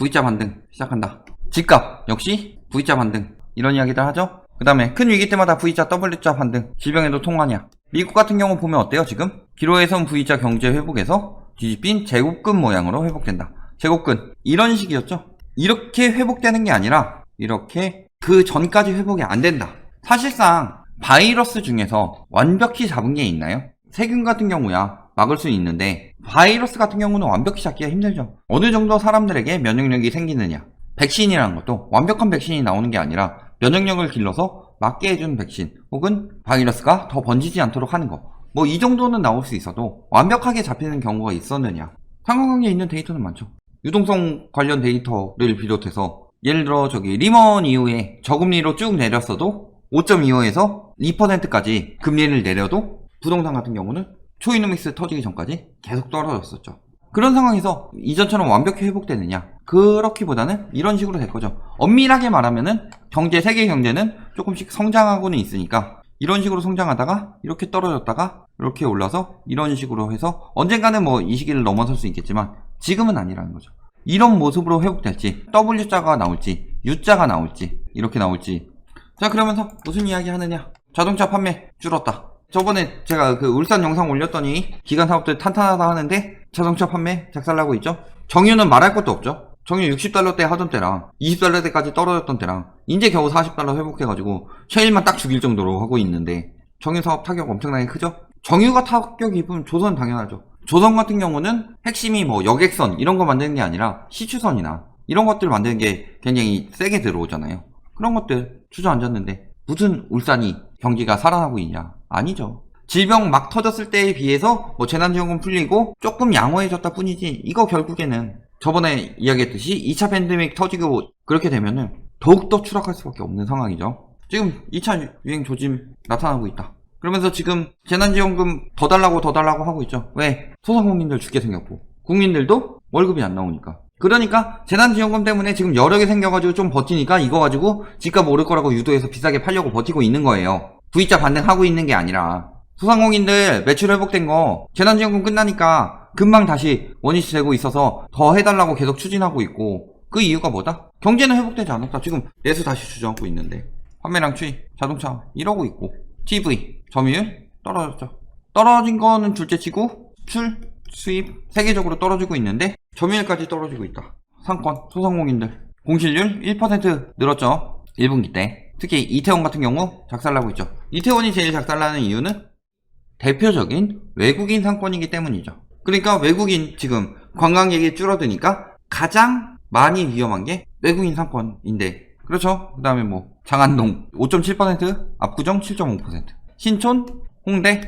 V자 반등 시작한다. 집값 역시 V자 반등 이런 이야기들 하죠. 그 다음에 큰 위기 때마다 V자 W자 반등. 질병에도 통하냐. 미국 같은 경우 보면 어때요 지금? 기로에선 V자 경제 회복에서 뒤집힌 제곱근 모양으로 회복된다. 제곱근 이런 식이었죠. 이렇게 회복되는 게 아니라 이렇게 그 전까지 회복이 안 된다. 사실상 바이러스 중에서 완벽히 잡은 게 있나요? 세균 같은 경우야 막을 수 있는데 바이러스 같은 경우는 완벽히 잡기가 힘들죠. 어느 정도 사람들에게 면역력이 생기느냐. 백신이라는 것도 완벽한 백신이 나오는 게 아니라 면역력을 길러서 맞게 해주는 백신 혹은 바이러스가 더 번지지 않도록 하는 거. 뭐 이 정도는 나올 수 있어도 완벽하게 잡히는 경우가 있었느냐. 상관관계 있는 데이터는 많죠. 유동성 관련 데이터를 비롯해서 예를 들어 리먼 이후에 저금리로 쭉 내렸어도 5.25에서 2%까지 금리를 내려도 부동산 같은 경우는 초이노믹스 터지기 전까지 계속 떨어졌었죠. 그런 상황에서 이전처럼 완벽히 회복되느냐? 그렇기보다는 이런 식으로 될 거죠. 엄밀하게 말하면은 세계 경제는 조금씩 성장하고는 있으니까 이런 식으로 성장하다가 이렇게 떨어졌다가 이렇게 올라서 이런 식으로 해서 언젠가는 뭐 이 시기를 넘어설 수 있겠지만 지금은 아니라는 거죠. 이런 모습으로 회복될지 W자가 나올지 U자가 나올지 이렇게 나올지. 자, 그러면서 무슨 이야기 하느냐? 자동차 판매 줄었다. 저번에 제가 그 울산 영상 올렸더니 기관 사업들 탄탄하다 하는데 자동차 판매 작살나고 있죠. 정유는 말할 것도 없죠. 정유 60달러대 하던 때랑 20달러대까지 떨어졌던 때랑 이제 겨우 40달러 회복해가지고 셰일만 딱 죽일 정도로 하고 있는데 정유 사업 타격 엄청나게 크죠. 정유가 타격 입으면 조선 당연하죠. 조선 같은 경우는 핵심이 뭐 여객선 이런 거 만드는 게 아니라 시추선이나 이런 것들 만드는 게 굉장히 세게 들어오잖아요. 그런 것들 주저앉았는데 무슨 울산이 경기가 살아나고 있냐? 아니죠. 질병 막 터졌을 때에 비해서 뭐 재난지원금 풀리고 조금 양호해졌다 뿐이지 이거 결국에는 저번에 이야기했듯이 2차 팬데믹 터지고 그렇게 되면은 더욱더 추락할 수밖에 없는 상황이죠. 지금 2차 유행 조짐 나타나고 있다. 그러면서 지금 재난지원금 더 달라고 하고 있죠. 왜? 소상공인들 죽게 생겼고 국민들도 월급이 안 나오니까. 그러니까 재난지원금 때문에 지금 여러 개 생겨가지고 좀 버티니까 이거 가지고 집값 오를 거라고 유도해서 비싸게 팔려고 버티고 있는 거예요. V자 반등하고 있는 게 아니라 소상공인들 매출 회복된 거 재난지원금 끝나니까 금방 다시 원위치 되고 있어서 더 해달라고 계속 추진하고 있고 그 이유가 뭐다? 경제는 회복되지 않았다. 지금 내수 다시 주저앉고 있는데 판매량 추이, 자동차 이러고 있고 TV, 점유율 떨어졌죠. 떨어진 거는 둘째치고 수입 세계적으로 떨어지고 있는데 점유율까지 떨어지고 있다. 상권, 소상공인들 공실률 1% 늘었죠. 1분기 때. 특히 이태원 같은 경우 작살나고 있죠. 이태원이 제일 작살나는 이유는 대표적인 외국인 상권이기 때문이죠. 그러니까 외국인 지금 관광객이 줄어드니까 가장 많이 위험한 게 외국인 상권인데 그렇죠. 그 다음에 뭐 장안동 5.7%, 압구정 7.5%, 신촌, 홍대,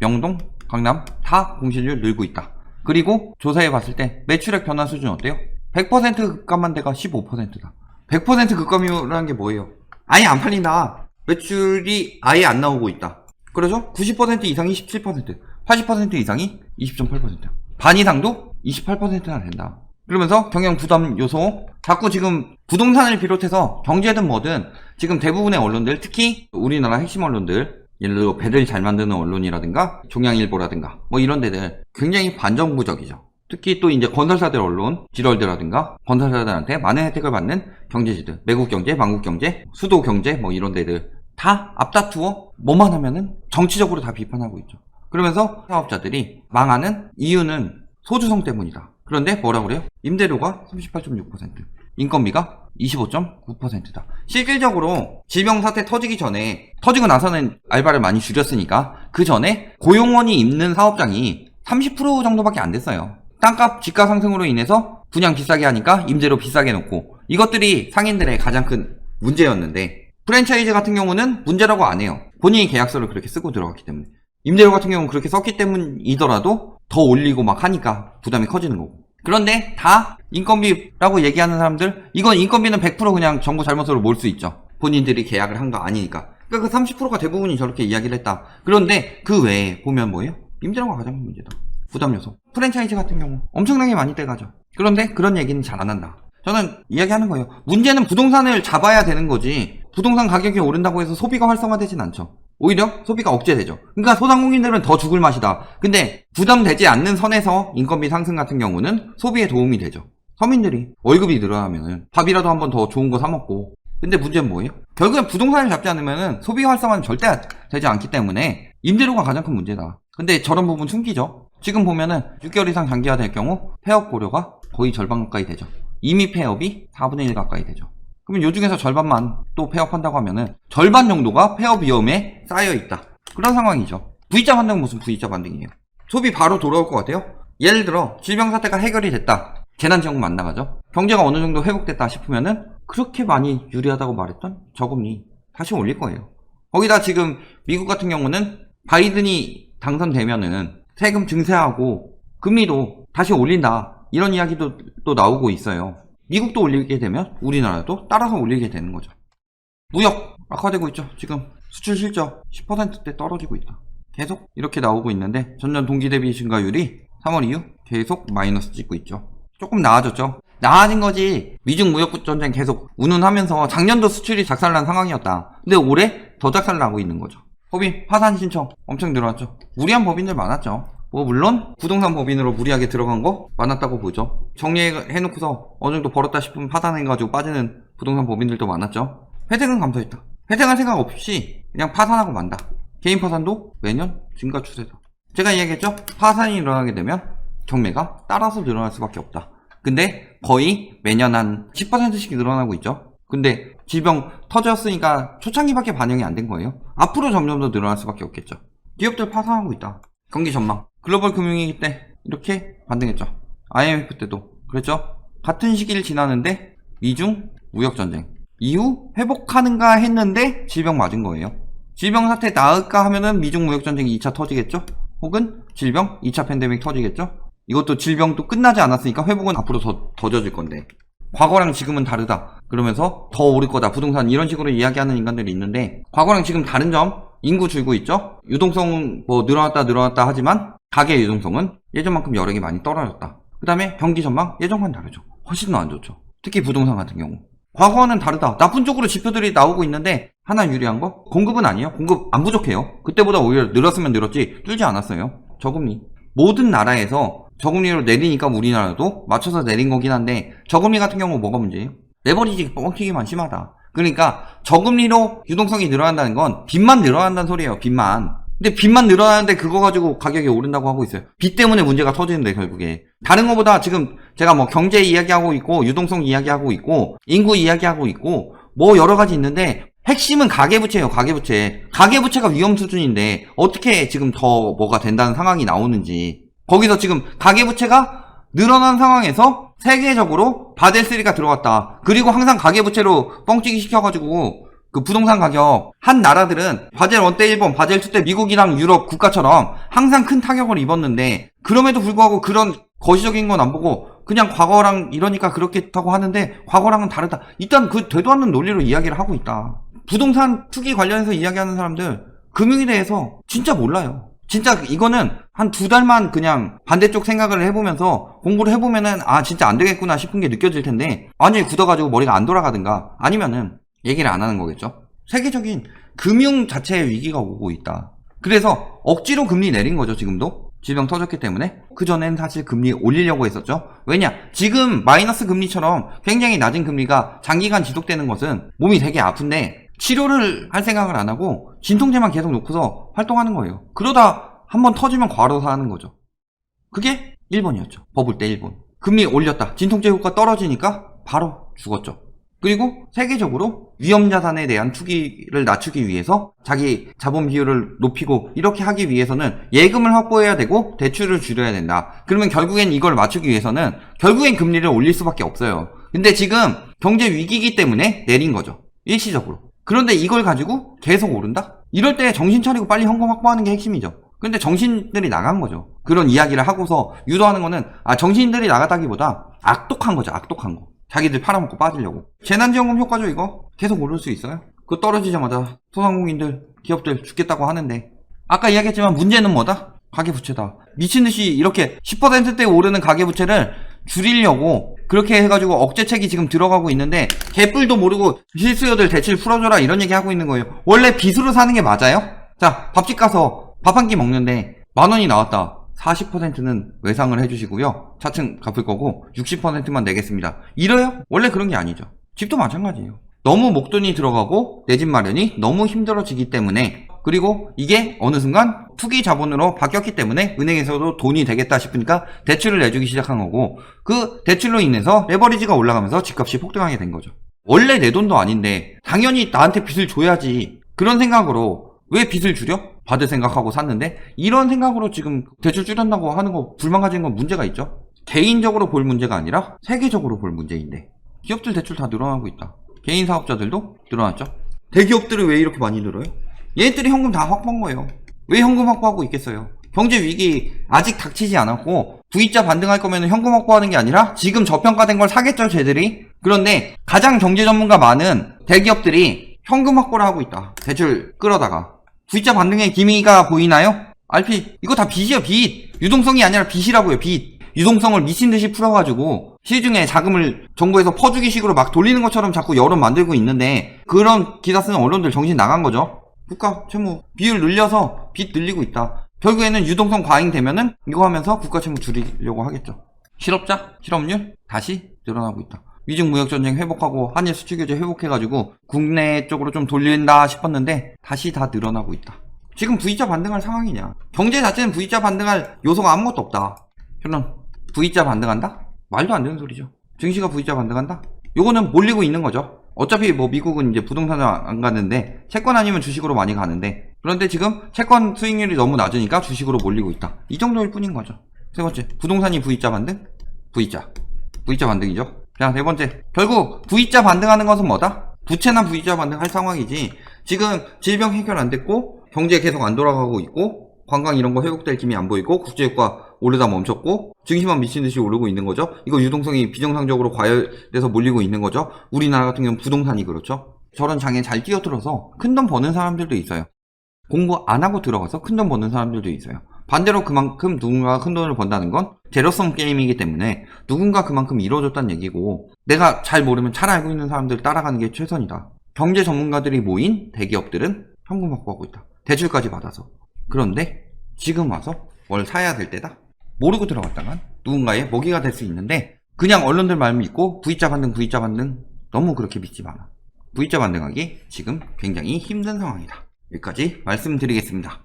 명동, 강남 다 공실률 늘고 있다. 그리고 조사해 봤을 때 매출액 변화 수준 어때요? 100% 급감한 데가 15%다. 100% 급감이라는 게 뭐예요? 아예 안 팔린다. 매출이 아예 안 나오고 있다. 그렇죠? 90% 이상이 17%, 80% 이상이 20.8%, 반 이상도 28%나 된다. 그러면서 경영 부담 요소, 자꾸 지금 부동산을 비롯해서 경제든 뭐든 지금 대부분의 언론들, 특히 우리나라 핵심 언론들, 예를 들어 배를 잘 만드는 언론이라든가 종양일보라든가 뭐 이런 데들 굉장히 반정부적이죠. 특히 또 이제 건설사들 언론, 지럴드라든가 건설사들한테 많은 혜택을 받는 경제지들, 매국경제, 만국경제, 수도경제 뭐 이런 데들 다 앞다투어 뭐만 하면은 정치적으로 다 비판하고 있죠. 그러면서 사업자들이 망하는 이유는 소주성 때문이다. 그런데 뭐라고 그래요? 임대료가 38.6%, 인건비가 25.9%다. 실질적으로 질병 사태 터지고 나서는 알바를 많이 줄였으니까 그 전에 고용원이 있는 사업장이 30% 정도밖에 안 됐어요. 땅값 집가 상승으로 인해서 분양 비싸게 하니까 임대료 비싸게 놓고 이것들이 상인들의 가장 큰 문제였는데 프랜차이즈 같은 경우는 문제라고 안 해요. 본인이 계약서를 그렇게 쓰고 들어갔기 때문에. 임대료 같은 경우는 그렇게 썼기 때문이더라도 더 올리고 막 하니까 부담이 커지는 거고. 그런데 다 인건비라고 얘기하는 사람들 이건 인건비는 100% 그냥 정부 잘못으로 몰 수 있죠. 본인들이 계약을 한 거 아니니까. 그러니까 그 30%가 대부분이 저렇게 이야기를 했다. 그런데 그 외에 보면 뭐예요? 임대료가 가장 큰 문제다. 부담 요소. 프랜차이즈 같은 경우 엄청나게 많이 떼가죠. 그런데 그런 얘기는 잘 안 한다. 저는 이야기하는 거예요. 문제는 부동산을 잡아야 되는 거지 부동산 가격이 오른다고 해서 소비가 활성화되진 않죠. 오히려 소비가 억제되죠. 그러니까 소상공인들은 더 죽을 맛이다. 근데 부담되지 않는 선에서 인건비 상승 같은 경우는 소비에 도움이 되죠. 서민들이 월급이 늘어나면은 밥이라도 한번 더 좋은 거 사 먹고. 근데 문제는 뭐예요? 결국엔 부동산을 잡지 않으면은 소비 활성화는 절대 되지 않기 때문에 임대료가 가장 큰 문제다. 근데 저런 부분 숨기죠. 지금 보면은 6개월 이상 장기화 될 경우 폐업 고려가 거의 절반 가까이 되죠. 이미 폐업이 4분의 1 가까이 되죠. 그러면 요 중에서 절반만 또 폐업한다고 하면은 절반 정도가 폐업 위험에 쌓여 있다. 그런 상황이죠. V자 반등은 무슨 V자 반등이에요? 소비 바로 돌아올 것 같아요? 예를 들어 질병 사태가 해결이 됐다. 재난지원금 안 나가죠. 경제가 어느 정도 회복됐다 싶으면은 그렇게 많이 유리하다고 말했던 저금리 다시 올릴 거예요. 거기다 지금 미국 같은 경우는 바이든이 당선되면은 세금 증세하고 금리도 다시 올린다. 이런 이야기도 또 나오고 있어요. 미국도 올리게 되면 우리나라도 따라서 올리게 되는 거죠. 무역 악화되고 있죠. 지금 수출 실적 10%대 떨어지고 있다. 계속 이렇게 나오고 있는데 전년 동기 대비 증가율이 3월 이후 계속 마이너스 찍고 있죠. 조금 나아졌죠. 나아진 거지. 미중 무역 전쟁 계속 운운하면서 작년도 수출이 작살난 상황이었다. 근데 올해 더 작살나고 있는 거죠. 법인 파산 신청 엄청 늘어났죠. 무리한 법인들 많았죠. 뭐 물론 부동산 법인으로 무리하게 들어간 거 많았다고 보죠. 정리해놓고서 어느 정도 벌었다 싶으면 파산해가지고 빠지는 부동산 법인들도 많았죠. 혜택은 감소했다. 혜택할 생각 없이 그냥 파산하고 만다. 개인 파산도 매년 증가 추세다. 제가 이야기했죠. 파산이 일어나게 되면 경매가 따라서 늘어날 수밖에 없다. 근데 거의 매년 한 10%씩 늘어나고 있죠. 근데 질병 터졌으니까 초창기밖에 반영이 안 된 거예요. 앞으로 점점 더 늘어날 수밖에 없겠죠. 기업들 파산하고 있다. 경기 전망. 글로벌 금융위기 때 이렇게 반등했죠. IMF 때도 그랬죠. 같은 시기를 지나는데 미중 무역전쟁 이후 회복하는가 했는데 질병 맞은 거예요. 질병 사태 나을까 하면은 미중 무역전쟁이 2차 터지겠죠. 혹은 질병 2차 팬데믹 터지겠죠. 이것도 질병도 끝나지 않았으니까 회복은 앞으로 더 더뎌질 건데 과거랑 지금은 다르다 그러면서 더 오를 거다 부동산 이런 식으로 이야기하는 인간들이 있는데 과거랑 지금 다른 점 인구 줄고 있죠. 유동성 뭐 늘어났다 하지만 가계 유동성은 예전만큼 여력이 많이 떨어졌다. 그 다음에 경기 전망 예전과는 다르죠. 훨씬 더 안 좋죠. 특히 부동산 같은 경우 과거와는 다르다. 나쁜 쪽으로 지표들이 나오고 있는데 하나 유리한 거 공급은 아니에요. 공급 안 부족해요. 그때보다 오히려 늘었으면 늘었지 줄지 않았어요. 저금리 모든 나라에서 저금리로 내리니까 우리나라도 맞춰서 내린 거긴 한데 저금리 같은 경우 뭐가 문제예요? 레버리지 뻥튀기만 심하다. 그러니까 저금리로 유동성이 늘어난다는 건 빚만 늘어난다는 소리예요. 빚만. 근데 빚만 늘어나는데 그거 가지고 가격이 오른다고 하고 있어요. 빚 때문에 문제가 터지는데 결국에. 다른 거보다 지금 제가 뭐 경제 이야기하고 있고 유동성 이야기하고 있고 인구 이야기하고 있고 뭐 여러 가지 있는데 핵심은 가계부채예요. 가계부채. 가계부채가 위험 수준인데 어떻게 지금 더 뭐가 된다는 상황이 나오는지. 거기서 지금 가계부채가 늘어난 상황에서 세계적으로 바젤 3가 들어왔다. 그리고 항상 가계부채로 뻥튀기 시켜가지고 그 부동산 가격 한 나라들은 바젤 1 때 일본, 바젤 2 때 미국이랑 유럽 국가처럼 항상 큰 타격을 입었는데 그럼에도 불구하고 그런 거시적인 건 안 보고 그냥 과거랑 이러니까 그렇겠다고 하는데 과거랑은 다르다. 일단 그 되도 않는 논리로 이야기를 하고 있다. 부동산 투기 관련해서 이야기하는 사람들 금융에 대해서 진짜 몰라요. 진짜 이거는 한 2달만 그냥 반대쪽 생각을 해보면서 공부를 해보면은 아 진짜 안 되겠구나 싶은 게 느껴질 텐데 완전히 굳어가지고 머리가 안 돌아가든가 아니면은 얘기를 안 하는 거겠죠. 세계적인 금융 자체의 위기가 오고 있다. 그래서 억지로 금리 내린 거죠. 지금도 질병 터졌기 때문에. 그전엔 사실 금리 올리려고 했었죠. 왜냐 지금 마이너스 금리처럼 굉장히 낮은 금리가 장기간 지속되는 것은 몸이 되게 아픈데 치료를 할 생각을 안 하고 진통제만 계속 놓고서 활동하는 거예요. 그러다 한번 터지면 과로사하는 거죠. 그게 일본이었죠. 버블 때 일본. 금리 올렸다. 진통제 효과 떨어지니까 바로 죽었죠. 그리고 세계적으로 위험자산에 대한 투기를 낮추기 위해서 자기 자본 비율을 높이고 이렇게 하기 위해서는 예금을 확보해야 되고 대출을 줄여야 된다. 그러면 결국엔 이걸 맞추기 위해서는 결국엔 금리를 올릴 수밖에 없어요. 근데 지금 경제 위기이기 때문에 내린 거죠. 일시적으로. 그런데 이걸 가지고 계속 오른다? 이럴 때 정신 차리고 빨리 현금 확보하는 게 핵심이죠. 근데 정신들이 나간 거죠. 그런 이야기를 하고서 유도하는 거는 정신들이 나갔다기보다 악독한 거죠. 악독한 거. 자기들 팔아먹고 빠지려고. 재난지원금 효과죠 이거? 계속 오를 수 있어요? 그거 떨어지자마자 소상공인들, 기업들 죽겠다고 하는데 아까 이야기했지만 문제는 뭐다? 가계부채다. 미친듯이 이렇게 10%대 오르는 가계부채를 줄이려고 그렇게 해가지고 억제책이 지금 들어가고 있는데 개뿔도 모르고 실수요들 대출 풀어줘라 이런 얘기 하고 있는 거예요. 원래 빚으로 사는 게 맞아요? 자 밥집 가서 밥 한 끼 먹는데 10,000원이 나왔다. 40%는 외상을 해주시고요. 차츰 갚을 거고 60%만 내겠습니다. 이래요? 원래 그런 게 아니죠. 집도 마찬가지예요. 너무 목돈이 들어가고 내 집 마련이 너무 힘들어지기 때문에, 그리고 이게 어느 순간 투기 자본으로 바뀌었기 때문에 은행에서도 돈이 되겠다 싶으니까 대출을 내주기 시작한 거고, 그 대출로 인해서 레버리지가 올라가면서 집값이 폭등하게 된 거죠. 원래 내 돈도 아닌데 당연히 나한테 빚을 줘야지, 그런 생각으로 왜 빚을 줄여? 받을 생각하고 샀는데, 이런 생각으로 지금 대출 줄였다고 하는 거 불만 가지는 건 문제가 있죠. 개인적으로 볼 문제가 아니라 세계적으로 볼 문제인데, 기업들 대출 다 늘어나고 있다. 개인 사업자들도 늘어났죠. 대기업들은 왜 이렇게 많이 늘어요? 얘네들이 현금 다 확보한 거예요. 왜 현금 확보하고 있겠어요? 경제 위기 아직 닥치지 않았고 V자 반등할 거면 현금 확보하는 게 아니라 지금 저평가된 걸 사겠죠, 쟤들이? 그런데 가장 경제 전문가 많은 대기업들이 현금 확보를 하고 있다. 대출 끌어다가. V자 반등의 기미가 보이나요? RP, 이거 다 빚이야, 빚. 유동성이 아니라 빚이라고요, 빚. 유동성을 미친듯이 풀어가지고 시중에 자금을 정부에서 퍼주기 식으로 막 돌리는 것처럼 자꾸 여론 만들고 있는데, 그런 기사 쓰는 언론들 정신 나간 거죠. 국가 채무 비율 늘려서 빚 늘리고 있다. 결국에는 유동성 과잉되면은 이거 하면서 국가 채무 줄이려고 하겠죠. 실업자, 실업률 다시 늘어나고 있다. 미중 무역 전쟁 회복하고 한일 수출 규제 회복해가지고 국내 쪽으로 좀 돌린다 싶었는데 다시 다 늘어나고 있다. 지금 V자 반등할 상황이냐? 경제 자체는 V자 반등할 요소가 아무것도 없다. 결론, V자 반등한다? 말도 안 되는 소리죠. 증시가 V자 반등한다? 요거는 몰리고 있는 거죠. 어차피 뭐 미국은 이제 부동산을 안 가는데 채권 아니면 주식으로 많이 가는데, 그런데 지금 채권 수익률이 너무 낮으니까 주식으로 몰리고 있다. 이 정도일 뿐인 거죠. 세 번째, 부동산이 V자 반등? V자 반등이죠. 자, 네 번째, 결국 V자 반등하는 것은 뭐다? 부채나 V자 반등할 상황이지. 지금 질병 해결 안 됐고 경제 계속 안 돌아가고 있고 관광 이런 거 회복될 기미 안 보이고 국제유가 오르다 멈췄고 증시만 미친듯이 오르고 있는 거죠. 이거 유동성이 비정상적으로 과열돼서 몰리고 있는 거죠. 우리나라 같은 경우는 부동산이 그렇죠. 저런 장에 잘 뛰어들어서 큰돈 버는 사람들도 있어요. 공부 안 하고 들어가서 큰돈 버는 사람들도 있어요. 반대로 그만큼 누군가가 큰돈을 번다는 건 제로섬 게임이기 때문에 누군가 그만큼 이뤄줬다는 얘기고, 내가 잘 모르면 잘 알고 있는 사람들 따라가는 게 최선이다. 경제 전문가들이 모인 대기업들은 현금 확보하고 있다. 대출까지 받아서. 그런데 지금 와서 뭘 사야 될 때다? 모르고 들어갔다간 누군가의 먹이가 될 수 있는데, 그냥 언론들 말 믿고 V자 반등 너무 그렇게 믿지 마라. V자 반등하기 지금 굉장히 힘든 상황이다. 여기까지 말씀드리겠습니다.